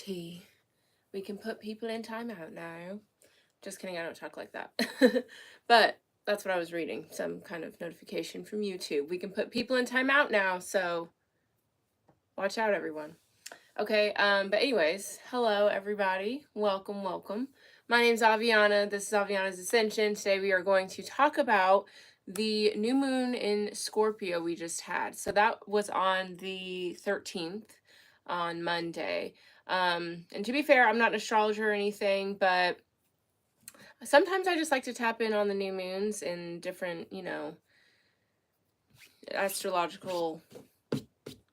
Okay, we can put people in timeout now. Just kidding, I don't talk like that. But that's what I was reading, some kind of notification from YouTube. We can put people in timeout now, so watch out, everyone. Okay, but anyways, hello, everybody. Welcome, welcome. My name's Aviana. This is Aviana's Ascension. Today we are going to talk about the new moon in Scorpio we just had. So that was on the 13th, on Monday. And to be fair, I'm not an astrologer or anything, but sometimes I just like to tap in on the new moons and different, astrological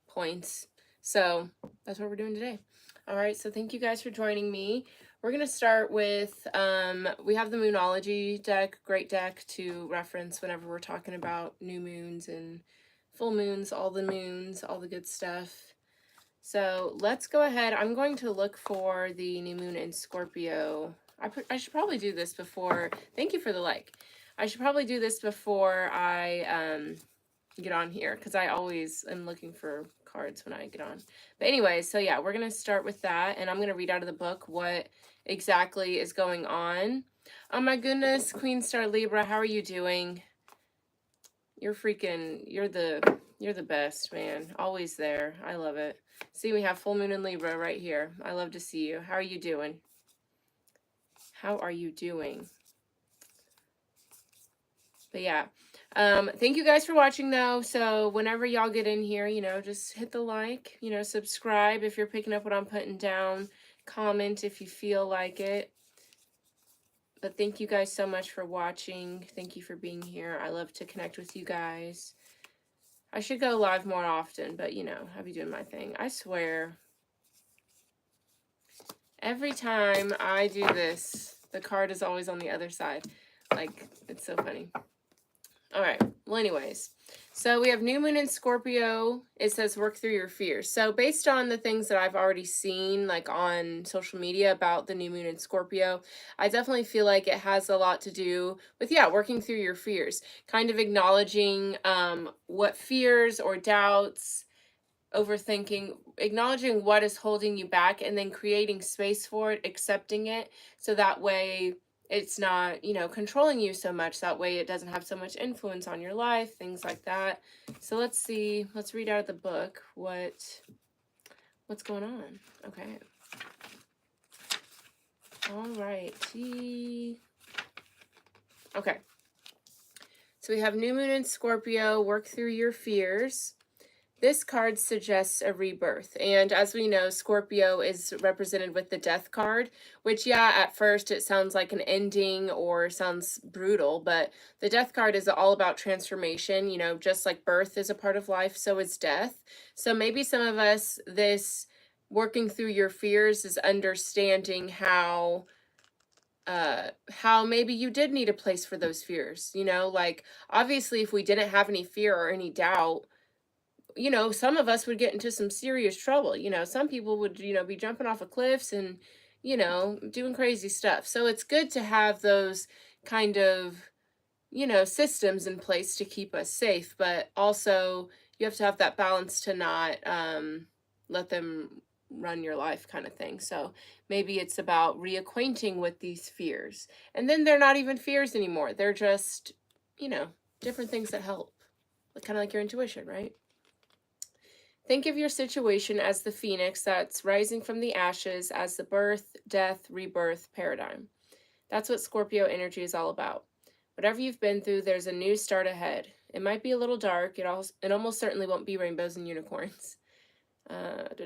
points. So that's what we're doing today. All right, so thank you guys for joining me. We're going to start with, we have the Moonology deck, great deck to reference whenever we're talking about new moons and full moons, all the good stuff. So let's go ahead. I'm going to look for the new moon in Scorpio. I should probably do this before. Thank you for the like. I should probably do this before I get on here because I always am looking for cards when I get on. But anyway, so yeah, we're going to start with that, and I'm going to read out of the book what exactly is going on. Oh my goodness, Queen Star Libra, how are you doing? You're the best, man. Always there. I love it. See, we have full moon in Libra right here. I love to see you. How are you doing? How are you doing? But yeah, thank you guys for watching though. So whenever y'all get in here, just hit the like, subscribe if you're picking up what I'm putting down, comment if you feel like it. But thank you guys so much for watching. Thank you for being here. I love to connect with you guys. I should go live more often, but I'll be doing my thing. I swear, every time I do this, the card is always on the other side. Like, it's so funny. All right. Well, anyways, so we have new moon in Scorpio. It says work through your fears. So based on the things that I've already seen, like on social media about the new moon in Scorpio, I definitely feel like it has a lot to do with, working through your fears, kind of acknowledging what fears or doubts, overthinking, acknowledging what is holding you back, and then creating space for it, accepting it, so that way it's not, controlling you so much. That way it doesn't have so much influence on your life, things like that. So let's see, let's read out of the book what's going on. Okay. All right. Okay. So we have new moon in Scorpio, work through your fears. This card suggests a rebirth, and as we know, Scorpio is represented with the death card, which, at first it sounds like an ending or sounds brutal, but the death card is all about transformation. Just like birth is a part of life, so is death. So maybe some of us, this working through your fears is understanding how maybe you did need a place for those fears. Like, obviously, if we didn't have any fear or any doubt, some of us would get into some serious trouble. Some people would, be jumping off of cliffs and, doing crazy stuff. So it's good to have those kind of, systems in place to keep us safe. But also you have to have that balance to not let them run your life kind of thing. So maybe it's about reacquainting with these fears. And then they're not even fears anymore. They're just, different things that help. Kind of like your intuition, right? Think of your situation as the phoenix that's rising from the ashes, as the birth, death, rebirth paradigm. That's what Scorpio energy is all about. Whatever you've been through, there's a new start ahead. It might be a little dark. It almost certainly won't be rainbows and unicorns. But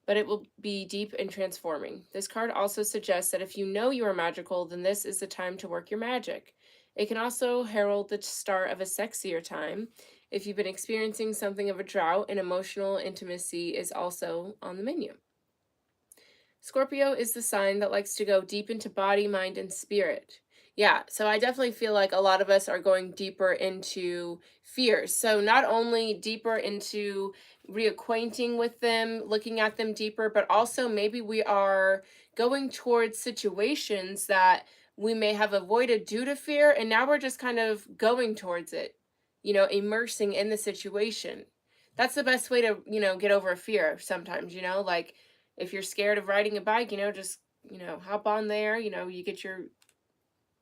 it will be deep and transforming. This card also suggests that if you know you are magical, then this is the time to work your magic. It can also herald the start of a sexier time. If you've been experiencing something of a drought, and emotional intimacy is also on the menu. Scorpio is the sign that likes to go deep into body, mind, and spirit. Yeah, so I definitely feel like a lot of us are going deeper into fears. So not only deeper into reacquainting with them, looking at them deeper, but also maybe we are going towards situations that we may have avoided due to fear, and now we're just kind of going towards it, immersing in the situation. That's the best way to, get over a fear sometimes, like If you're scared of riding a bike, just, hop on there, you get your,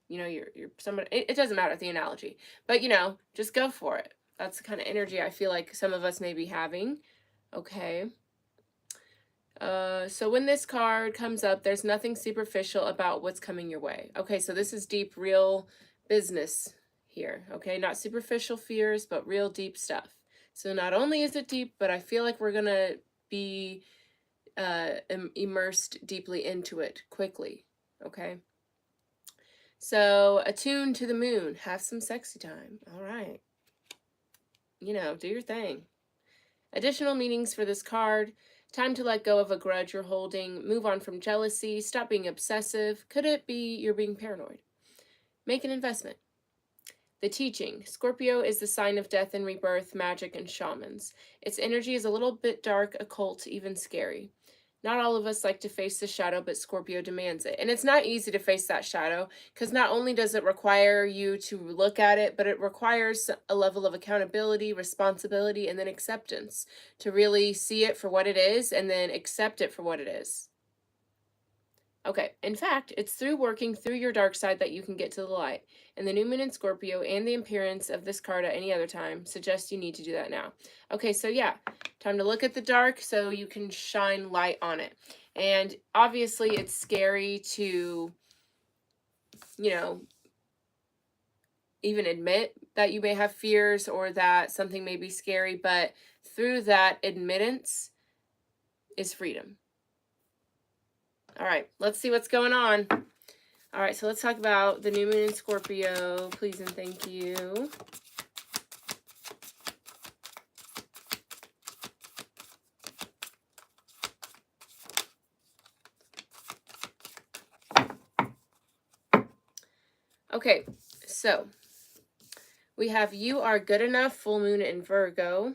your somebody, it doesn't matter the analogy, but, just go for it. That's the kind of energy I feel like some of us may be having. Okay. So when this card comes up, there's nothing superficial about what's coming your way. Okay, so this is deep, real business here. Okay, not superficial fears, but real deep stuff. So not only is it deep, but I feel like we're gonna be immersed deeply into it quickly. Okay. So attuned to the moon, have some sexy time. All right. Do your thing. Additional meanings for this card. Time to let go of a grudge you're holding. Move on from jealousy. Stop being obsessive. Could it be you're being paranoid? Make an investment. The teaching. Scorpio is the sign of death and rebirth, magic, and shamans. Its energy is a little bit dark, occult, even scary. Not all of us like to face the shadow, but Scorpio demands it. And it's not easy to face that shadow, because not only does it require you to look at it, but it requires a level of accountability, responsibility, and then acceptance to really see it for what it is and then accept it for what it is. Okay, in fact, it's through working through your dark side that you can get to the light. And the new moon in Scorpio and the appearance of this card at any other time suggests you need to do that now. Okay, so yeah, time to look at the dark so you can shine light on it. And obviously it's scary to, even admit that you may have fears or that something may be scary, but through that admittance is freedom. All right, let's see what's going on. All right, so let's talk about the new moon in Scorpio. Please and thank you. Okay, so we have you are good enough, full moon in Virgo.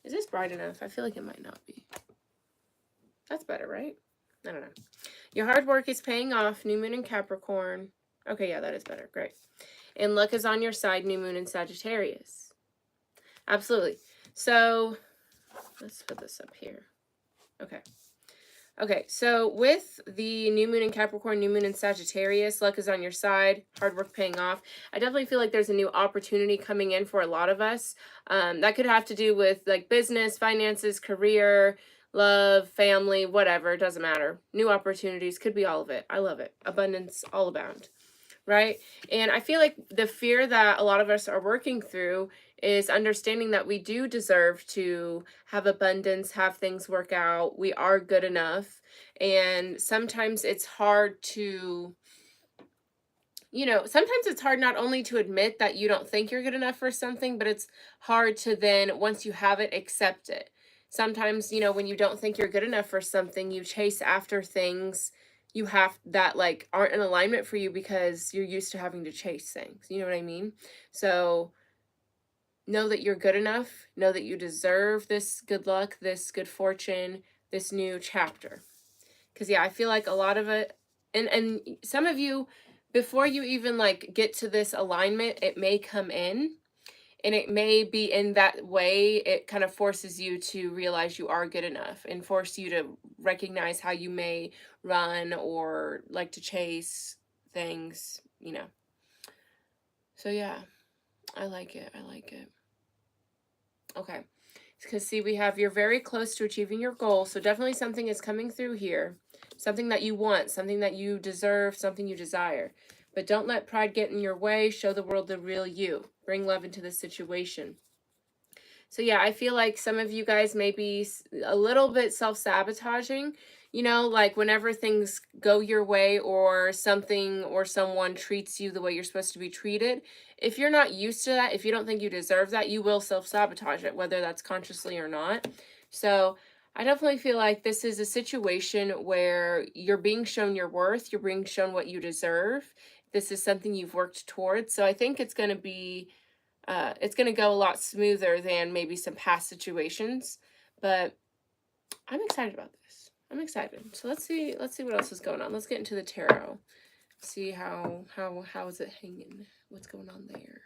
Is this bright enough? I feel like it might not be. That's better, right? I don't know. Your hard work is paying off, new moon in Capricorn. Okay, yeah, that is better. Great. And luck is on your side, new moon in Sagittarius. Absolutely. So let's put this up here. Okay. Okay, so with the new moon in Capricorn, new moon in Sagittarius, luck is on your side, hard work paying off. I definitely feel like there's a new opportunity coming in for a lot of us. That could have to do with like business, finances, career, love, family, whatever. It doesn't matter. New opportunities, could be all of it. I love it. Abundance all abound. Right? And I feel like the fear that a lot of us are working through is understanding that we do deserve to have abundance, have things work out. We are good enough. And sometimes it's hard to, sometimes it's hard not only to admit that you don't think you're good enough for something, but it's hard to then, once you have it, accept it. Sometimes, when you don't think you're good enough for something, you chase after things you have that like aren't in alignment for you because you're used to having to chase things. You know what I mean? So know that you're good enough. Know that you deserve this good luck, this good fortune, this new chapter. Because yeah, I feel like a lot of it, and some of you, before you even like get to this alignment, it may come in. And it may be in that way, it kind of forces you to realize you are good enough and force you to recognize how you may run or like to chase things, So yeah, I like it. I like it. Okay. Because see, we have you're very close to achieving your goal. So definitely something is coming through here. Something that you want, something that you deserve, something you desire. But don't let pride get in your way. Show the world the real you. Bring love into the situation. So yeah, I feel like some of you guys may be a little bit self-sabotaging, like whenever things go your way or something or someone treats you the way you're supposed to be treated. If you're not used to that, if you don't think you deserve that, you will self-sabotage it, whether that's consciously or not. So I definitely feel like this is a situation where you're being shown your worth, you're being shown what you deserve. This is something you've worked towards. So I think it's going to go a lot smoother than maybe some past situations, but I'm excited about this. I'm excited. So let's see what else is going on. Let's get into the tarot. See how is it hanging? What's going on there?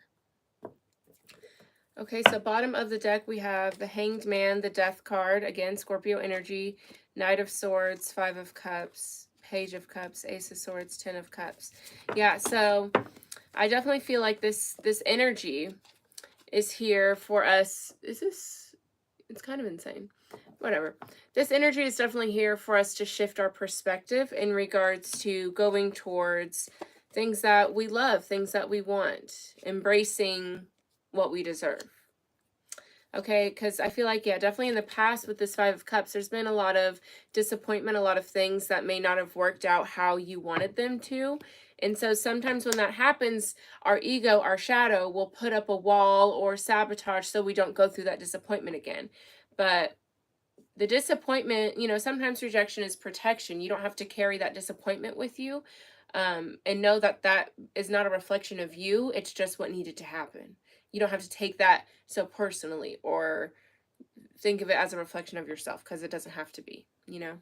Okay, so bottom of the deck, we have the Hanged Man, the Death card. Again, Scorpio energy, Knight of Swords, Five of Cups, Page of Cups, Ace of Swords, Ten of Cups. Yeah, so I definitely feel like this energy is here for us. It's kind of insane. Whatever. This energy is definitely here for us to shift our perspective in regards to going towards things that we love, things that we want, embracing what we deserve. Okay, because I feel like, yeah, definitely in the past with this Five of Cups, there's been a lot of disappointment, a lot of things that may not have worked out how you wanted them to. And so sometimes when that happens, our ego, our shadow, will put up a wall or sabotage so we don't go through that disappointment again. But the disappointment, sometimes rejection is protection. You don't have to carry that disappointment with you, and know that that is not a reflection of you. It's just what needed to happen. You don't have to take that so personally or think of it as a reflection of yourself, because it doesn't have to be. But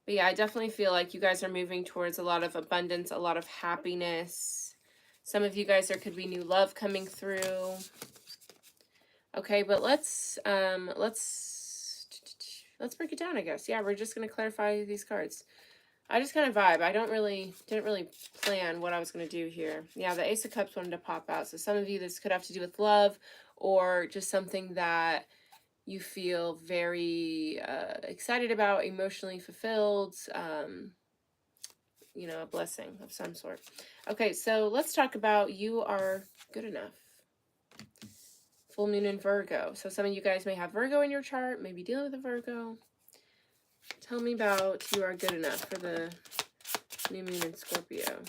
yeah, I definitely feel like you guys are moving towards a lot of abundance, a lot of happiness. Some of you guys, there could be new love coming through. Okay, but let's break it down, I guess. Yeah, we're just gonna clarify these cards. I just kind of vibe. I didn't really plan what I was gonna do here. Yeah, the Ace of Cups wanted to pop out. So some of you, this could have to do with love or just something that you feel very excited about, emotionally fulfilled, a blessing of some sort. Okay, so let's talk about you are good enough. Full moon in Virgo. So some of you guys may have Virgo in your chart, maybe dealing with a Virgo. Tell me about you are good enough for the new moon in Scorpio.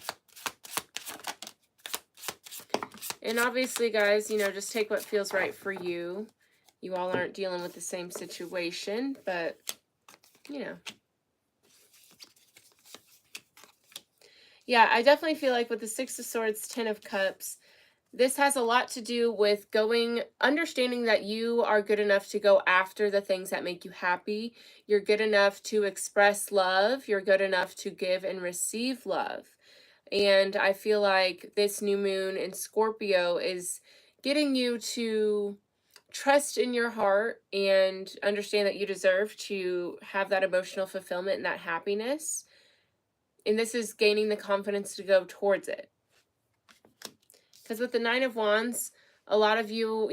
And obviously, guys, just take what feels right for you. You all aren't dealing with the same situation, but, Yeah, I definitely feel like with the Six of Swords, Ten of Cups, this has a lot to do with understanding that you are good enough to go after the things that make you happy. You're good enough to express love. You're good enough to give and receive love. And I feel like this new moon in Scorpio is getting you to trust in your heart and understand that you deserve to have that emotional fulfillment and that happiness. And this is gaining the confidence to go towards it. Because with the Nine of Wands, a lot of you,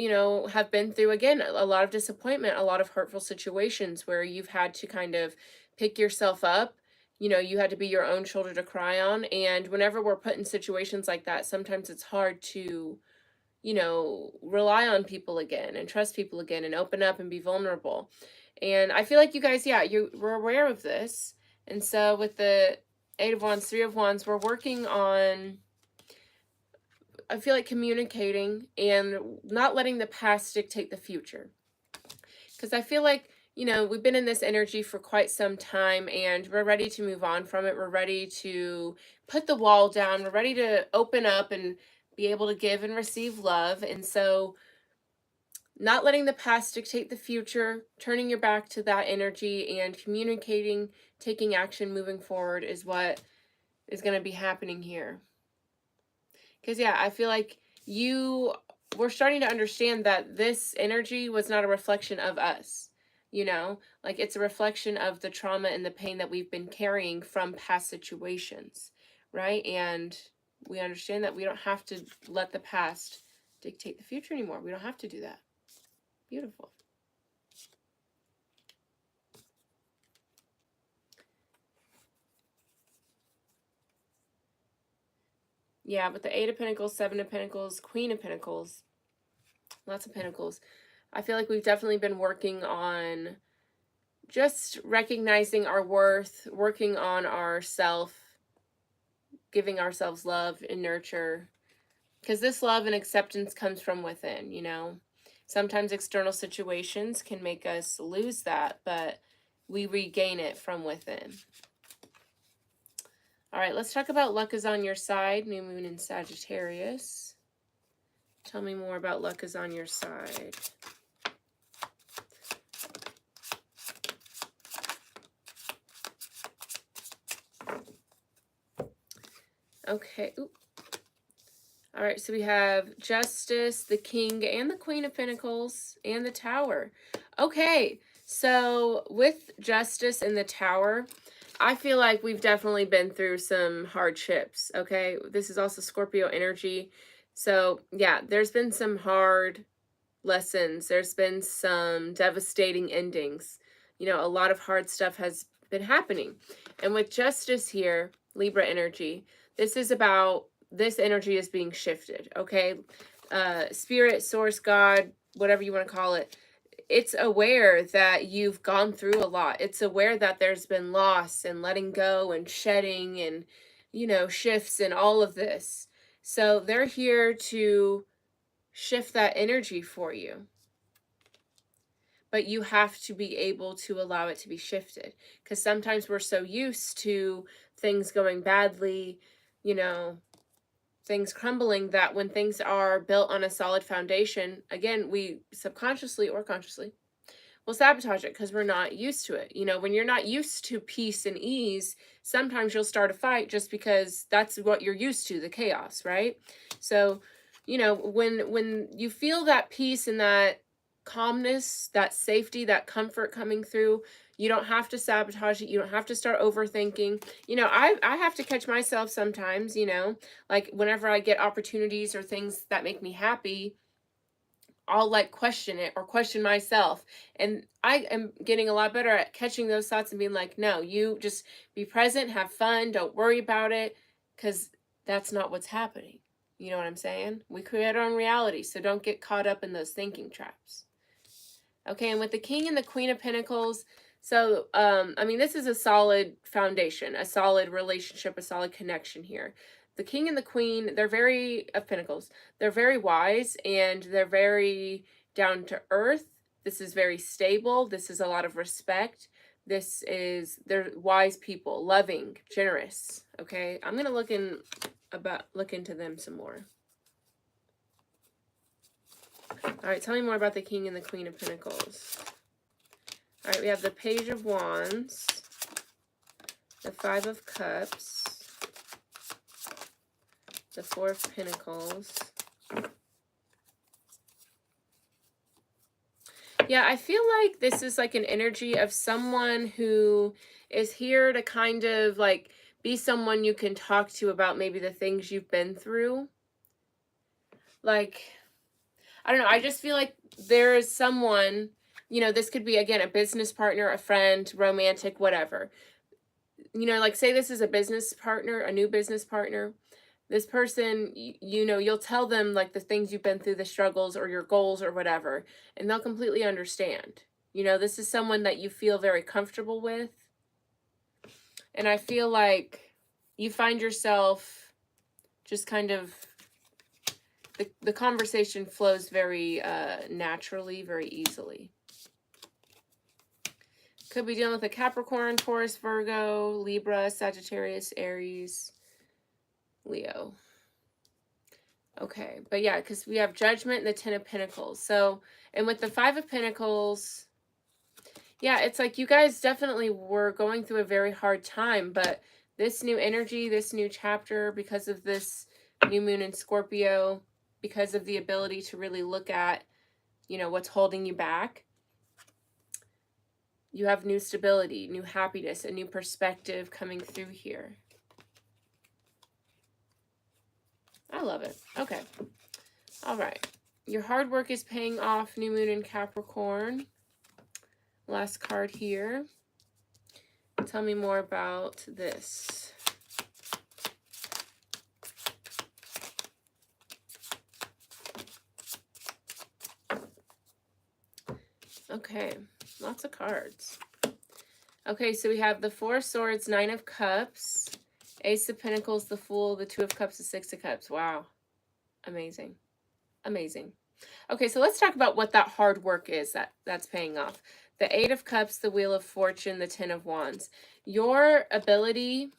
have been through, again, a lot of disappointment, a lot of hurtful situations where you've had to kind of pick yourself up. You had to be your own shoulder to cry on. And whenever we're put in situations like that, sometimes it's hard to, rely on people again and trust people again and open up and be vulnerable. And I feel like you guys, yeah, you were aware of this. And so with the Eight of Wands, Three of Wands, we're working on, I feel like, communicating and not letting the past dictate the future. Because I feel like, we've been in this energy for quite some time and we're ready to move on from it. We're ready to put the wall down. We're ready to open up and be able to give and receive love. And so not letting the past dictate the future, turning your back to that energy and communicating, taking action, moving forward is what is going to be happening here. Because, yeah, I feel like we're starting to understand that this energy was not a reflection of us, like it's a reflection of the trauma and the pain that we've been carrying from past situations, right? And we understand that we don't have to let the past dictate the future anymore. We don't have to do that. Beautiful. Yeah, with the Eight of Pentacles, Seven of Pentacles, Queen of Pentacles, lots of Pentacles. I feel like we've definitely been working on just recognizing our worth, working on ourself, giving ourselves love and nurture. Because this love and acceptance comes from within, Sometimes external situations can make us lose that, but we regain it from within. All right, let's talk about luck is on your side. New moon in Sagittarius. Tell me more about luck is on your side. Okay. Ooh. All right, so we have Justice, the King, and the Queen of Pentacles, and the Tower. Okay, so with Justice and the Tower, I feel like we've definitely been through some hardships, okay? This is also Scorpio energy. So, yeah, there's been some hard lessons. There's been some devastating endings. You know, a lot of hard stuff has been happening. And with Justice here, Libra energy, this is about, this energy is being shifted, okay? Spirit, source, God, whatever you want to call it, it's aware that you've gone through a lot. It's aware that there's been loss and letting go and shedding and, you know, shifts and all of this. So they're here to shift that energy for you. But you have to be able to allow it to be shifted, because sometimes we're so used to things going badly, you know, things crumbling, that when things are built on a solid foundation, again, we subconsciously or consciously will sabotage it because we're not used to it. You know, when you're not used to peace and ease, sometimes you'll start a fight just because that's what you're used to, the chaos, right? So, you know, when you feel that peace and that calmness, that safety, that comfort coming through, you don't have to sabotage it. You don't have to start overthinking. You know, I have to catch myself sometimes, you know, like whenever I get opportunities or things that make me happy, I'll like question it or question myself. And I am getting a lot better at catching those thoughts and being like, no, you just be present, have fun, don't worry about it, because that's not what's happening. You know what I'm saying? We create our own reality, so don't get caught up in those thinking traps. Okay, and with the King and the Queen of Pentacles, so I mean, this is a solid foundation, a solid relationship, a solid connection here. The King and the Queen, they're very, of Pentacles, they're very wise and they're very down to earth. This is very stable. This is a lot of respect. This is, they're wise people, loving, generous. Okay, I'm gonna look into them some more. All right, tell me more about the King and the Queen of Pentacles. All right, we have the Page of Wands, the Five of Cups, the Four of Pentacles. Yeah, I feel like this is like an energy of someone who is here to kind of like be someone you can talk to about maybe the things you've been through. Like, I don't know, I just feel like there is someone, you know, this could be, again, a business partner, a friend, romantic, whatever. You know, like say this is a business partner, a new business partner. This person, you know, you'll tell them like the things you've been through, the struggles or your goals or whatever, and they'll completely understand. You know, this is someone that you feel very comfortable with. And I feel like you find yourself just kind of, the conversation flows very naturally, very easily. Could be dealing with a Capricorn, Taurus, Virgo, Libra, Sagittarius, Aries, Leo. Okay, but yeah, because we have Judgment and the Ten of Pentacles. So, and with the Five of Pentacles, yeah, it's like you guys definitely were going through a very hard time, but this new energy, this new chapter, because of this new moon in Scorpio, because of the ability to really look at, you know, what's holding you back, you have new stability, new happiness, a new perspective coming through here. I love it. Okay. All right. Your hard work is paying off, new moon in Capricorn. Last card here. Tell me more about this. Okay, lots of cards. Okay, so we have the Four of Swords, Nine of Cups, Ace of Pentacles, the Fool, the Two of Cups, the Six of Cups. Wow. Amazing. Amazing. Okay, so let's talk about what that hard work is that's paying off. The Eight of Cups, the Wheel of Fortune, the Ten of Wands. Your ability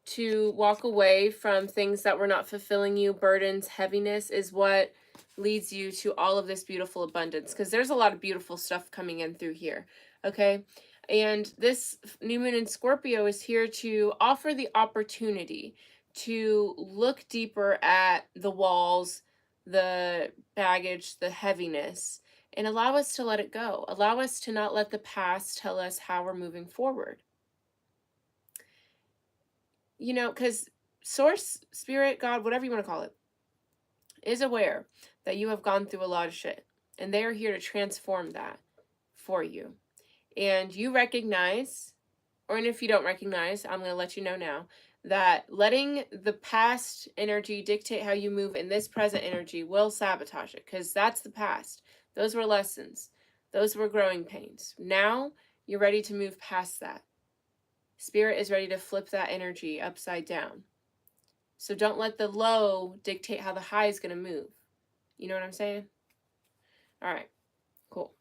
to walk away from things that were not fulfilling you, burdens, heaviness, is what leads you to all of this beautiful abundance, because there's a lot of beautiful stuff coming in through here. Okay, and this new moon in Scorpio is here to offer the opportunity to look deeper at the walls, the baggage, the heaviness, and allow us to let it go. Allow us to not let the past tell us how we're moving forward. You know, because Source, Spirit, God, whatever you want to call it, is aware that you have gone through a lot of shit. And they are here to transform that for you. And you recognize, or and if you don't recognize, I'm going to let you know now, that letting the past energy dictate how you move in this present energy will sabotage it, because that's the past. Those were lessons. Those were growing pains. Now you're ready to move past that. Spirit is ready to flip that energy upside down. So don't let the low dictate how the high is going to move. You know what I'm saying? All right, cool.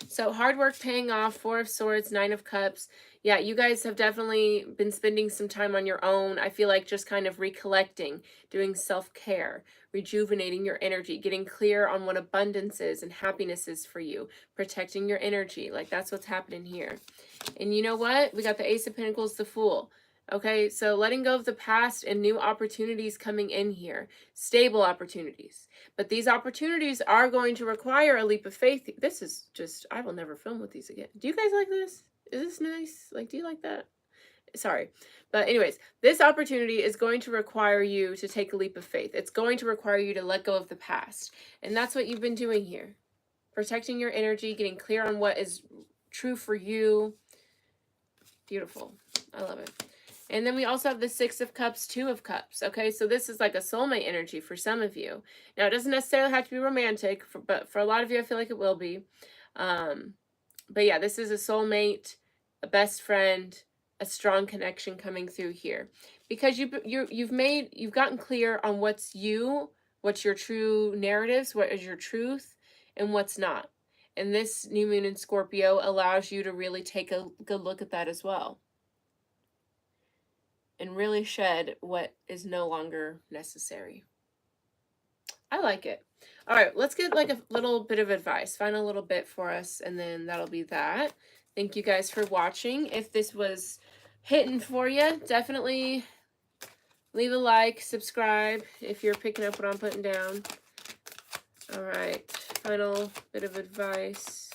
So hard work paying off, 4 of Swords, 9 of Cups. Yeah, you guys have definitely been spending some time on your own. I feel like just kind of recollecting, doing self-care, rejuvenating your energy, getting clear on what abundance is and happiness is for you, protecting your energy. Like, that's what's happening here. And you know what? We got the Ace of Pentacles, the Fool. Okay, so letting go of the past and new opportunities coming in here. Stable opportunities. But these opportunities are going to require a leap of faith. This is just, I will never film with these again. Do you guys like this? Is this nice? Like, do you like that? Sorry. But anyways, this opportunity is going to require you to take a leap of faith. It's going to require you to let go of the past. And that's what you've been doing here. Protecting your energy, getting clear on what is true for you. Beautiful. I love it. And then we also have the 6 of Cups, 2 of Cups. Okay, so this is like a soulmate energy for some of you. Now, it doesn't necessarily have to be romantic, but for a lot of you, I feel like it will be. But yeah, this is a soulmate, a best friend, a strong connection coming through here. Because you've gotten clear on what's your true narratives, what is your truth, and what's not. And this new moon in Scorpio allows you to really take a good look at that as well. And really shed what is no longer necessary. I like it. All right, let's get like a little bit of advice. Find a little bit for us, and then that'll be that. Thank you guys for watching. If this was hitting for you, definitely leave a like, subscribe if you're picking up what I'm putting down. All right, final bit of advice.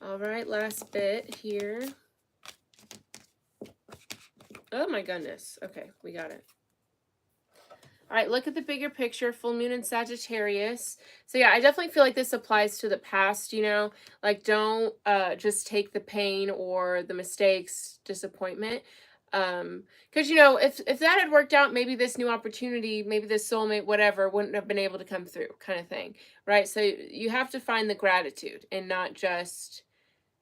All right, last bit here. Oh my goodness. Okay, we got it. All right, look at the bigger picture, full moon in Sagittarius. So yeah, I definitely feel like this applies to the past, you know, like don't just take the pain or the mistakes, disappointment. Because, you know, if that had worked out, maybe this new opportunity, maybe this soulmate, whatever, wouldn't have been able to come through, kind of thing, right? So you have to find the gratitude and not just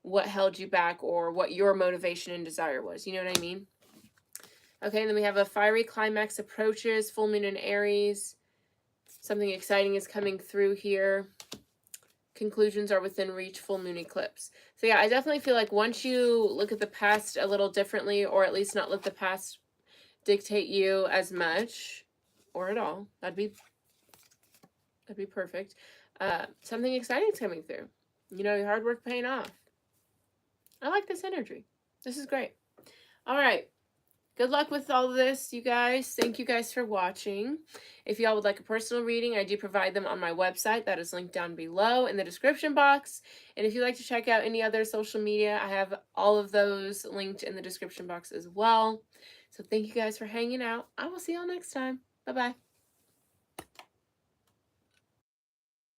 what held you back or what your motivation and desire was. You know what I mean? Okay, and then we have a fiery climax approaches, full moon in Aries. Something exciting is coming through here. Conclusions are within reach, full moon eclipse. So yeah, I definitely feel like once you look at the past a little differently, or at least not let the past dictate you as much, or at all, that'd be perfect. Something exciting is coming through. You know, your hard work paying off. I like this energy. This is great. All right. Good luck with all of this, you guys. Thank you guys for watching. If y'all would like a personal reading, I do provide them on my website. That is linked down below in the description box. And if you'd like to check out any other social media, I have all of those linked in the description box as well. So thank you guys for hanging out. I will see y'all next time. Bye-bye.